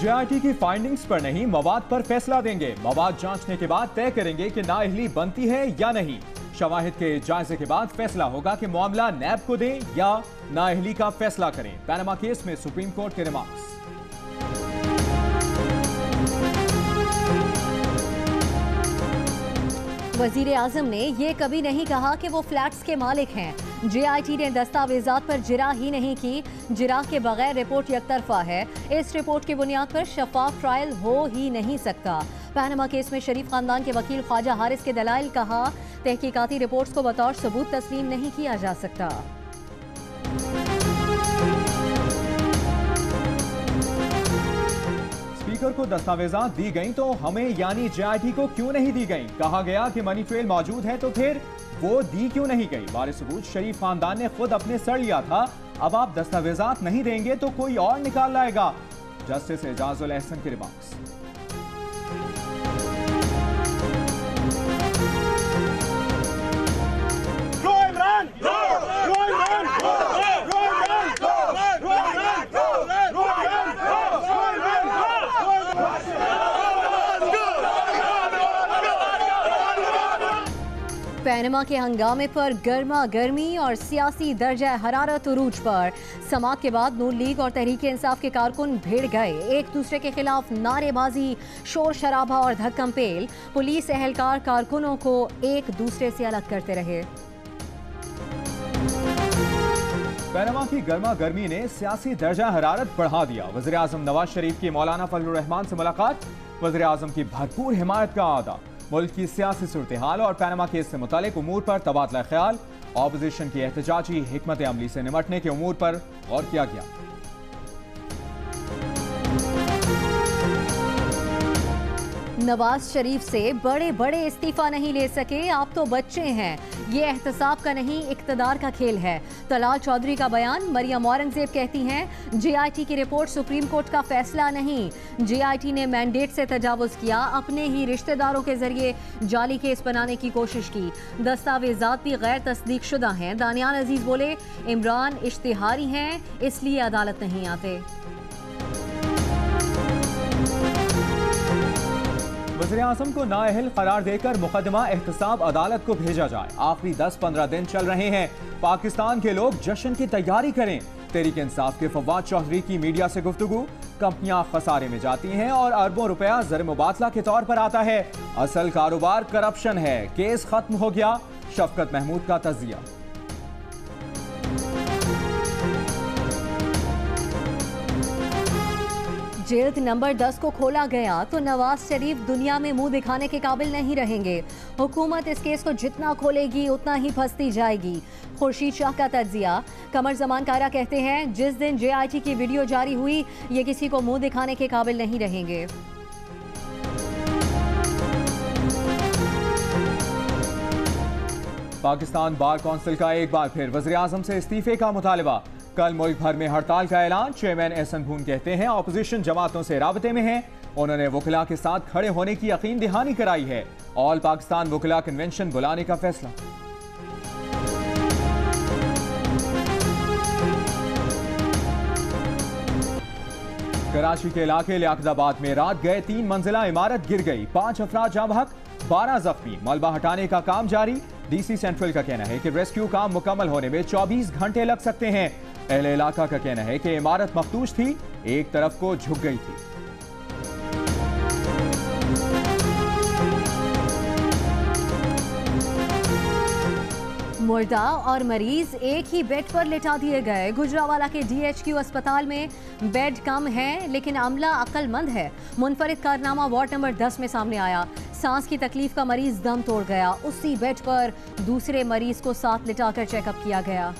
JIT की findings पर नहीं, मवाद पर फैसला देंगे। मवाद जांचने के बाद तय करेंगे कि नाअहली बनती है या नहीं। शवाहिद के जायजे के बाद फैसला होगा कि मामला नैब को दें या नाअहली का फैसला करें। पैनामा केस में सुप्रीम कोर्ट के रिमार्क्स। वजीर आजम ने यह कभी नहीं कहा कि वो फ्लैट्स के मालिक हैं। जेआईटी ने दस्तावेजात पर जिरा ही नहीं की। जिरा के बगैर रिपोर्ट यकतरफा है। इस रिपोर्ट की बुनियाद पर शफाफ ट्रायल हो ही नहीं सकता। पैनामा केस में शरीफ खानदान के वकील ख्वाजा हारिस के दलाइल कहा, तहकीकाती रिपोर्ट्स को बतौर सबूत तस्लीम नहीं किया जा सकता। स्पीकर को दस्तावेजात दी गई तो हमें यानी जेआईटी को क्यों नहीं दी गई? कहा गया कि मनी ट्रेल मौजूद है तो फिर वो दी क्यों नहीं गई? वारिस सबूत शरीफ खानदान ने खुद अपने सर लिया था। अब आप दस्तावेजात नहीं देंगे तो कोई और निकाल लाएगा। जस्टिस एजाजुल एहसन के रिमार्क्स। पैनमा के हंगामे पर गर्मा गर्मी और सियासी दर्जा हरारत उरूज पर। समात के बाद नून लीग और तहरीक इंसाफ के कारकुन भिड़ गए। एक दूसरे के खिलाफ नारेबाजी, शोर शराबा और धक्कम पेल। पुलिस एहलकार कारकुनों को एक दूसरे से अलग करते रहे। पैनमा की गर्मा गर्मी ने सियासी दर्जा हरारत बढ़ा दिया। वज़ीर आज़म नवाज शरीफ की मौलाना फजलुर रहमान से मुलाकात। वज़ीर आज़म की भरपूर हिमायत का आदा। मुल्क की सियासी सूरत हाल और पैनमा केस से मुतालिक उमूर पर तबादला ख्याल। ऑपोजिशन की एहतजाजी हिकमत अमली से निमटने के उमूर पर गौर किया गया। नवाज शरीफ से बड़े बड़े इस्तीफा नहीं ले सके, आप तो बच्चे हैं। ये एहतसाब का नहीं, इक्तदार का खेल है। तलाल चौधरी का बयान। मरियम औरंगजेब कहती हैं, जेआईटी की रिपोर्ट सुप्रीम कोर्ट का फैसला नहीं। जेआईटी ने मैंडेट से तजावुज किया, अपने ही रिश्तेदारों के जरिए जाली केस बनाने की कोशिश की। दस्तावेजात भी गैर तस्दीक शुदा हैं। दानियाल अजीज बोले, इमरान इश्तिहारी हैं, इसलिए अदालत नहीं आते। वज़ीर आज़म को नाअहल करार देकर मुकदमा एहतसाब अदालत को भेजा जाए। आखिरी 10-15 दिन चल रहे हैं। पाकिस्तान के लोग जश्न की तैयारी करें। तहरीक इंसाफ के फवाद चौधरी की मीडिया से गुफ्तगू। कंपनियां खसारे में जाती हैं और अरबों रुपया ज़र मुबादला के तौर पर आता है। असल कारोबार करप्शन है। केस खत्म हो गया। शफकत महमूद का तज़िया। जिल्द नंबर 10 को खोला गया तो नवाज शरीफ दुनिया में मुंह दिखाने के काबिल नहीं रहेंगे। हुकूमत इस केस को जितना खोलेगी उतना ही फंसती जाएगी। खुर्शीद शाह का तज्जिया। कमर जमान कारा कहते हैं, जिस दिन जेआईटी की वीडियो जारी हुई, ये किसी को मुंह दिखाने के काबिल नहीं रहेंगे। पाकिस्तान बार कौंसिल का एक बार फिर वज़ीर आज़म से इस्तीफे का मुतालबा। कल मुल्क भर में हड़ताल का ऐलान। चेयरमैन एहसन भून कहते हैं, ऑपोजिशन जमातों से राबते में है। उन्होंने वकला के साथ खड़े होने की यकीन दहानी कराई है। ऑल पाकिस्तान वकला कन्वेंशन बुलाने का फैसला। कराची के इलाके लियाकताबाद में रात गए 3 मंजिला इमारत गिर गई। 5 अफराद जाँ बहक, 12 जख्मी। मलबा हटाने का काम जारी। डीसी सेंट्रल का कहना है कि रेस्क्यू काम मुकम्मल होने में 24 घंटे लग सकते हैं। अहले इलाका का कहना है कि इमारत मखदूश थी, एक तरफ को झुक गई थी। मुर्दा और मरीज एक ही बेड पर लिटा दिए गए। गुजरावाला के डीएचक्यू अस्पताल में बेड कम है लेकिन अमला अक्लमंद है। मुनफरिद कारनामा वार्ड नंबर 10 में सामने आया। सांस की तकलीफ का मरीज दम तोड़ गया। उसी बेड पर दूसरे मरीज को साथ लिटाकर चेकअप किया गया।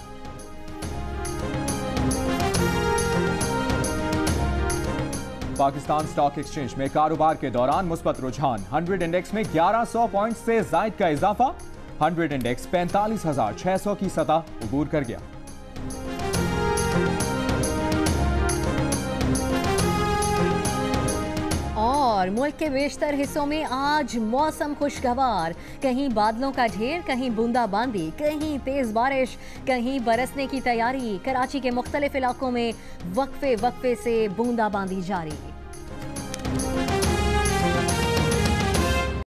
पाकिस्तान स्टॉक एक्सचेंज में कारोबार के दौरान मुस्बत रुझान। 100 इंडेक्स में 1100 पॉइंट से जायद का इजाफा। 100 इंडेक्स 45,600 की सतह अबूर कर गया। और मुल्क के बेशतर हिस्सों में आज मौसम खुशगवार। कहीं बादलों का ढेर, कहीं बूंदाबांदी, कहीं तेज बारिश, कहीं बरसने की तैयारी। कराची के मुख्तलिफ इलाकों में वक्फे वक्फे से बूंदाबांदी जारी। है।